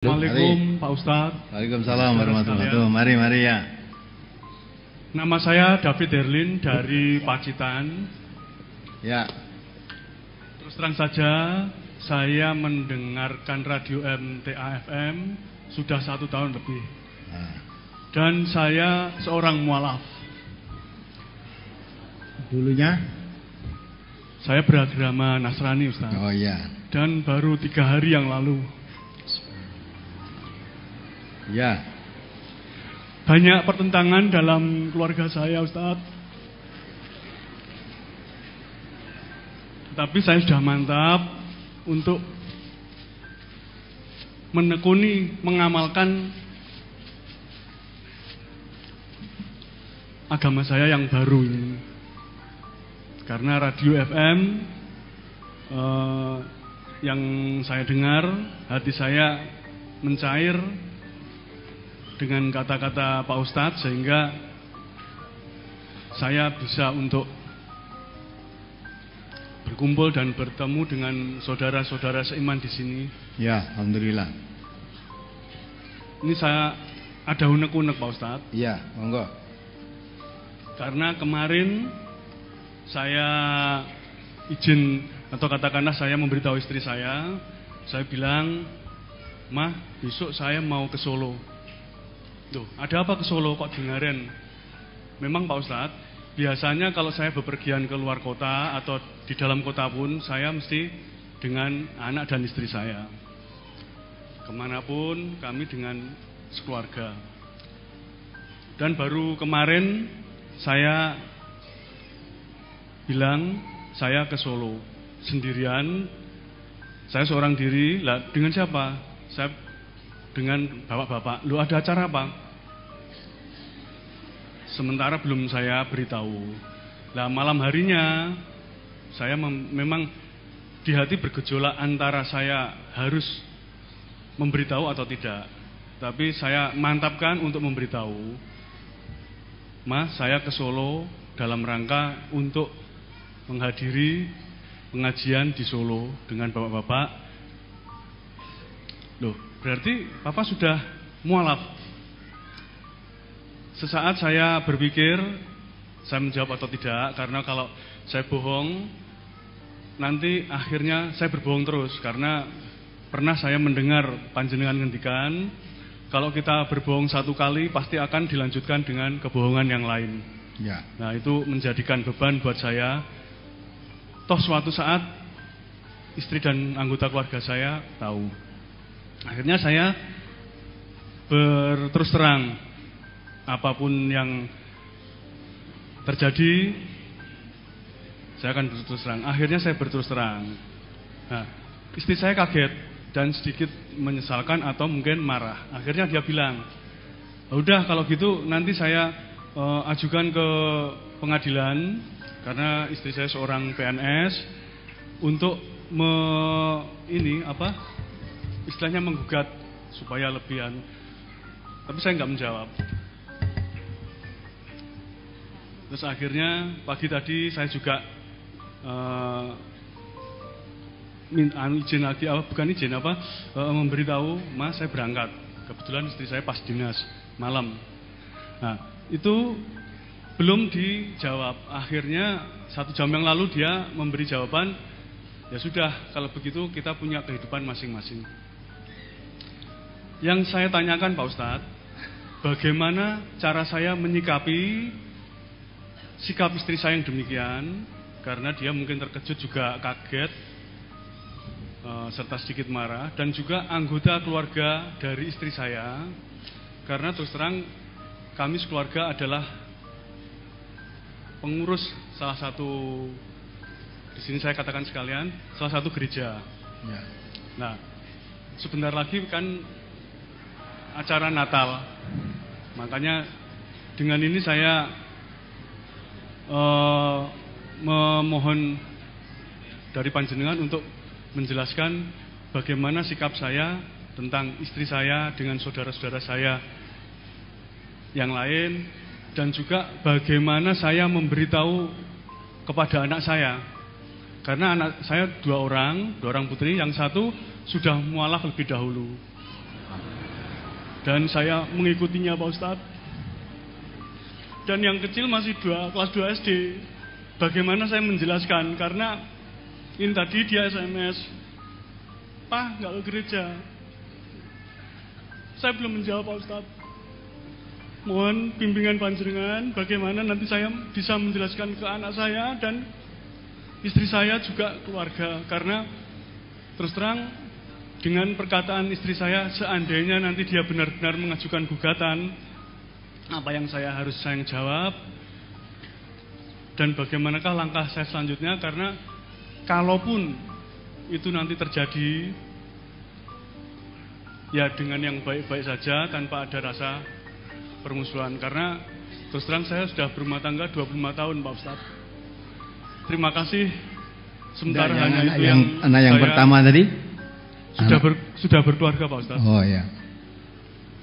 Assalamualaikum Pak Ustadz. Waalaikumsalam warahmatullahi wabarakatuh. Mari ya. Nama saya David Herlin dari Pacitan. Ya. Terus terang saja, saya mendengarkan radio MTA FM sudah 1 tahun lebih. Dan saya seorang mualaf. Dulunya? Saya beragama Nasrani, Ustadz. Oh iya. Dan baru 3 hari yang lalu. Ya. Banyak pertentangan dalam keluarga saya, Ustadz. Tapi saya sudah mantap untuk menekuni, mengamalkan agama saya yang baru ini. Karena radio FM yang saya dengar, hati saya mencair dengan kata-kata Pak Ustadz, sehingga saya bisa untuk berkumpul dan bertemu dengan saudara-saudara seiman di sini. Ya, alhamdulillah. Ini saya ada unek-unek, Pak Ustadz. Iya, monggo. Karena kemarin saya izin, atau katakanlah saya memberitahu istri saya bilang, "Mah, besok saya mau ke Solo." Loh, ada apa ke Solo kok dengerin? Memang Pak Ustadz, biasanya kalau saya bepergian ke luar kota atau di dalam kota pun, saya mesti dengan anak dan istri saya. Kemanapun kami dengan sekeluarga. Dan baru kemarin saya bilang saya ke Solo sendirian. Saya seorang diri. Lah, dengan siapa? Saya dengan bapak-bapak. Lu ada acara apa? Sementara belum saya beritahu. Nah, malam harinya saya memang di hati bergejolak antara saya harus memberitahu atau tidak. Tapi saya mantapkan untuk memberitahu. Mas, saya ke Solo dalam rangka untuk menghadiri pengajian di Solo dengan bapak-bapak. Loh, berarti Bapak sudah mualaf. Sesaat saya berpikir, saya menjawab atau tidak, karena kalau saya bohong, nanti akhirnya saya berbohong terus. Karena pernah saya mendengar panjenengan ngendikan, kalau kita berbohong 1 kali, pasti akan dilanjutkan dengan kebohongan yang lain. Ya. Nah, itu menjadikan beban buat saya. Toh suatu saat, istri dan anggota keluarga saya tahu. Akhirnya saya berterus terang, apapun yang terjadi, saya akan berterus terang. Akhirnya saya berterus terang. Nah, istri saya kaget dan sedikit menyesalkan atau mungkin marah. Akhirnya dia bilang, udah kalau gitu nanti saya ajukan ke pengadilan, karena istri saya seorang PNS, untuk istilahnya menggugat supaya lebihan. Tapi saya nggak menjawab. Terus akhirnya pagi tadi saya juga izin lagi, memberitahu, Mas, saya berangkat. Kebetulan istri saya pas dinas malam. Nah, itu belum dijawab. Akhirnya 1 jam yang lalu dia memberi jawaban, ya sudah, kalau begitu kita punya kehidupan masing-masing. Yang saya tanyakan Pak Ustadz, bagaimana cara saya menyikapi sikap istri saya yang demikian, karena dia mungkin terkejut juga kaget, serta sedikit marah, dan juga anggota keluarga dari istri saya, karena terus terang kami sekeluarga adalah pengurus salah satu, di sini saya katakan sekalian, salah satu gereja. Ya. Nah, sebentar lagi kan acara Natal. Makanya dengan ini saya memohon dari panjenengan untuk menjelaskan bagaimana sikap saya tentang istri saya dengan saudara-saudara saya yang lain, dan juga bagaimana saya memberitahu kepada anak saya. Karena anak saya 2 orang putri, yang 1 sudah mualaf lebih dahulu. dan saya mengikutinya Pak Ustadz. Dan yang kecil masih kelas 2 SD. Bagaimana saya menjelaskan? Karena ini tadi dia SMS, "Pak, nggak ke gereja." Saya belum menjawab Pak Ustadz. Mohon bimbingan panjenengan bagaimana nanti saya bisa menjelaskan ke anak saya dan istri saya juga keluarga. Karena terus terang dengan perkataan istri saya, seandainya nanti dia benar-benar mengajukan gugatan, apa yang saya harus jawab dan bagaimanakah langkah saya selanjutnya. Karena kalaupun itu nanti terjadi, ya dengan yang baik-baik saja tanpa ada rasa permusuhan. Karena terus terang saya sudah berumah tangga 25 tahun Pak Ustadz. Terima kasih. Sementara hanya itu yang anak yang pertama tadi sudah berkeluarga Pak Ustadz. Oh ya.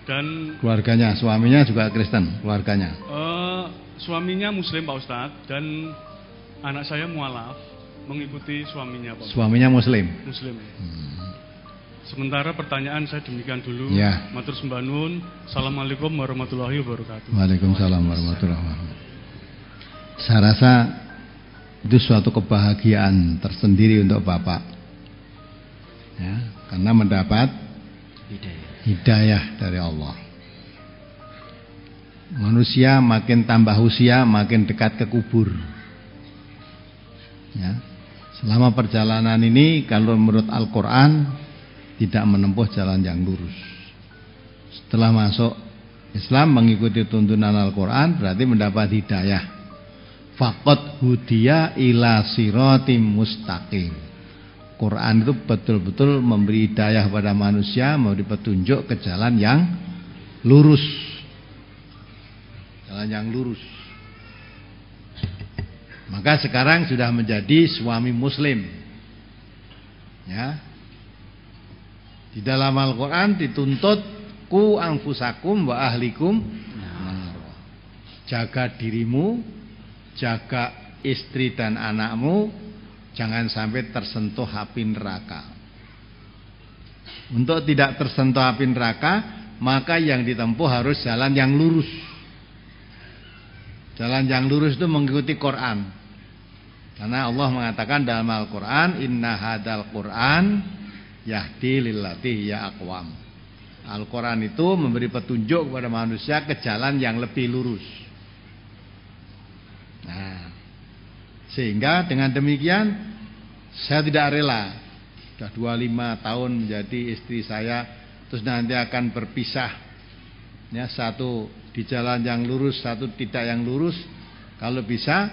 Dan keluarganya, suaminya juga Kristen, keluarganya. Suaminya Muslim Pak Ustadz, dan anak saya mualaf mengikuti suaminya Pak Ustadz. Suaminya Muslim. Muslim. Sementara pertanyaan saya demikian dulu. Ya. Matur sembah nuwun. Assalamualaikum warahmatullahi wabarakatuh. Waalaikumsalam warahmatullahi wabarakatuh. Saya rasa itu suatu kebahagiaan tersendiri untuk Bapak. Ya, karena mendapat hidayah dari Allah. Manusia makin tambah usia makin dekat ke kubur. Ya. Selama perjalanan ini kalau menurut Al-Quran tidak menempuh jalan yang lurus. Setelah masuk Islam mengikuti tuntunan Al-Quran berarti mendapat hidayah. Faqad hudiya ila siratim mustaqim. Quran itu betul-betul memberi hidayah pada manusia, memberi petunjuk ke jalan yang lurus. Jalan yang lurus. Maka sekarang sudah menjadi suami muslim. Ya. Di dalam Al-Quran dituntut ku anfusakum wa ahlikum. Jaga dirimu, jaga istri dan anakmu, jangan sampai tersentuh api neraka. Untuk tidak tersentuh api neraka, maka yang ditempuh harus jalan yang lurus. Jalan yang lurus itu mengikuti Quran. Karena Allah mengatakan dalam Al-Quran, inna hadal Quran yahdi lillati ya aqwam. Al-Quran itu memberi petunjuk kepada manusia ke jalan yang lebih lurus. Nah, sehingga dengan demikian saya tidak rela sudah 25 tahun menjadi istri saya terus nanti akan berpisah. Ya, satu di jalan yang lurus, satu tidak yang lurus. Kalau bisa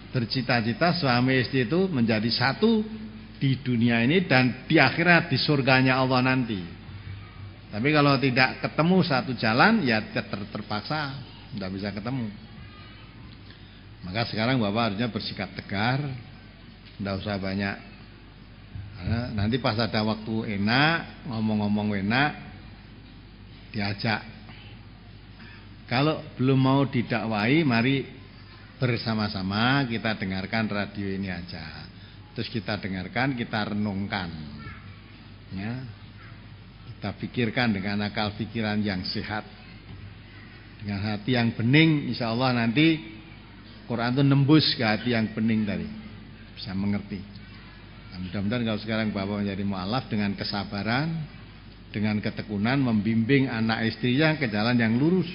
bercita-cita suami istri itu menjadi satu di dunia ini dan di akhirat di surganya Allah nanti. Tapi kalau tidak ketemu satu jalan, ya terpaksa tidak bisa ketemu. Maka sekarang Bapak harusnya bersikap tegar, tidak usah banyak. Karena nanti pas ada waktu enak, ngomong-ngomong enak, diajak. Kalau belum mau didakwai, mari bersama-sama kita dengarkan radio ini aja. Terus kita dengarkan, kita renungkan, ya, kita pikirkan dengan akal pikiran yang sehat, dengan hati yang bening. Insya Allah nanti Quran itu nembus ke hati yang bening tadi, bisa mengerti. Nah, mudah-mudahan kalau sekarang Bapak menjadi mu'alaf dengan kesabaran, dengan ketekunan, membimbing anak istrinya ke jalan yang lurus.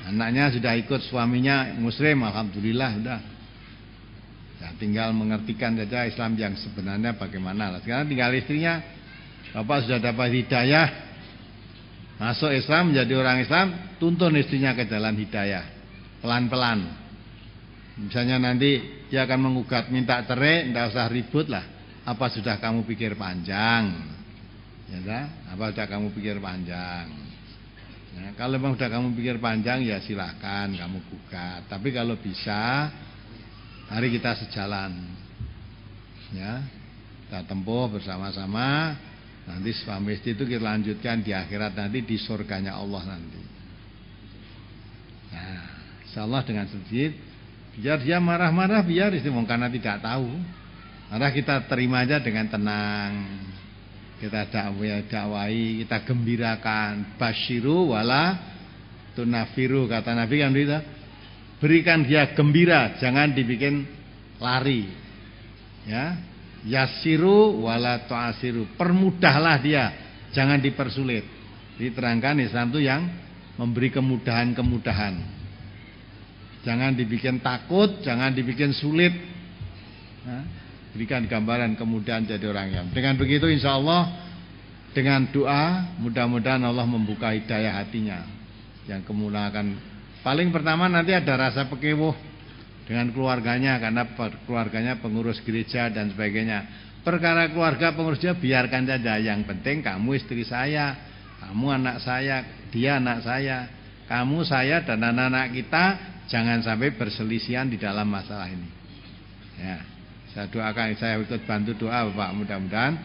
Anaknya sudah ikut suaminya muslim, alhamdulillah sudah. Ya, tinggal mengertikan saja Islam yang sebenarnya bagaimana. Sekarang tinggal istrinya, Bapak sudah dapat hidayah, masuk Islam, menjadi orang Islam, tuntun istrinya ke jalan hidayah, pelan-pelan. Misalnya nanti dia akan menggugat minta cerai, tidak usah ribut lah. Apa sudah kamu pikir panjang? Ya, apa sudah kamu pikir panjang? Nah, kalau memang sudah kamu pikir panjang, ya silahkan kamu gugat. Tapi kalau bisa, mari kita sejalan, ya, kita tempuh bersama-sama. Nanti suami istri itu kita lanjutkan di akhirat nanti di surganya Allah nanti. Nah, insyaallah dengan sedikit, biar dia marah-marah, biar istri karena tidak tahu. Maka kita terima aja dengan tenang, kita dakwai, kita gembirakan. Basyiru wala tunafiru, kata Nabi kan begitu. Berikan dia gembira, jangan dibikin lari. Ya, yassiru wala tu'asiru, permudahlah dia, jangan dipersulit. Diterangkan Islam itu yang memberi kemudahan-kemudahan. Jangan dibikin takut, jangan dibikin sulit. Berikan gambaran kemudahan jadi orang yang. Dengan begitu insya Allah dengan doa mudah-mudahan Allah membuka hidayah hatinya. Yang kemudian akan paling pertama nanti ada rasa pekewuh dengan keluarganya karena keluarganya pengurus gereja dan sebagainya. Perkara keluarga pengurus gereja biarkan saja. Yang penting kamu istri saya, kamu anak saya, dia anak saya, kamu, saya dan anak-anak kita jangan sampai berselisihan di dalam masalah ini. Ya, saya doakan, saya ikut bantu doa Bapak, mudah-mudahan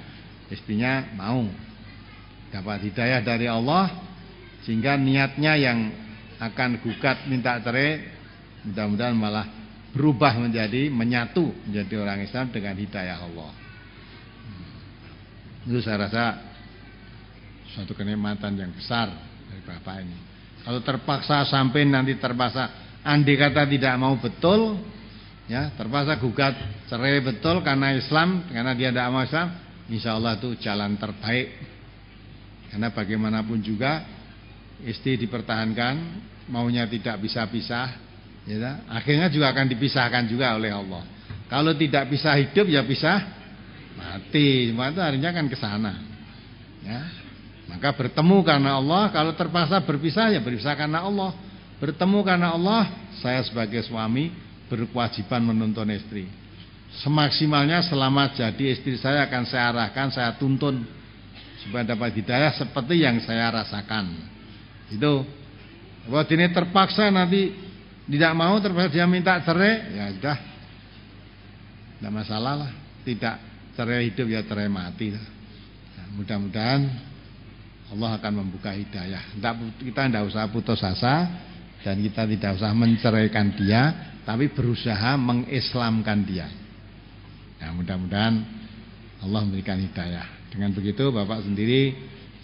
istrinya mau dapat hidayah dari Allah sehingga niatnya yang akan gugat minta cerai mudah-mudahan malah berubah menjadi menyatu menjadi orang Islam dengan hidayah Allah. Itu saya rasa suatu kenikmatan yang besar dari Bapak ini. Kalau terpaksa sampai nanti terpaksa andai kata tidak mau betul, ya terpaksa gugat cerai betul karena Islam, karena dia tidak mau Islam, insya Allah itu jalan terbaik. Karena bagaimanapun juga istri dipertahankan, maunya tidak bisa pisah, ya, akhirnya juga akan dipisahkan juga oleh Allah. Kalau tidak bisa hidup ya pisah mati, semua itu akhirnya kan ke sana. Ya. Maka bertemu karena Allah, kalau terpaksa berpisah ya berpisah karena Allah. Bertemu karena Allah, saya sebagai suami berkewajiban menuntun istri. Semaksimalnya selama jadi istri saya akan saya arahkan, saya tuntun supaya dapat hidayah seperti yang saya rasakan. Itu. Kalau ini terpaksa nanti tidak mau, terpaksa dia minta cerai, ya sudah, tidak masalah lah. Tidak cerai hidup ya cerai mati. Nah, mudah-mudahan Allah akan membuka hidayah. Kita tidak usah putus asa dan kita tidak usah menceraikan dia, tapi berusaha mengislamkan dia. Nah, mudah-mudahan Allah memberikan hidayah. Dengan begitu Bapak sendiri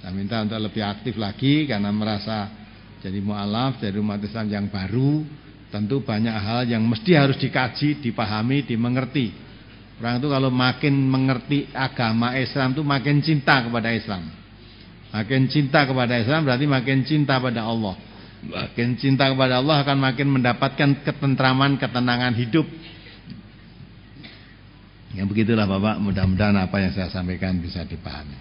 saya minta untuk lebih aktif lagi karena merasa jadi mu'alaf, jadi umat Islam yang baru. Tentu banyak hal yang mesti harus dikaji, dipahami, dimengerti. Orang itu kalau makin mengerti agama Islam itu makin cinta kepada Islam. Makin cinta kepada Islam berarti makin cinta pada Allah. Makin cinta kepada Allah akan makin mendapatkan ketentraman, ketenangan hidup. Ya begitulah Bapak, mudah-mudahan apa yang saya sampaikan bisa dipahami.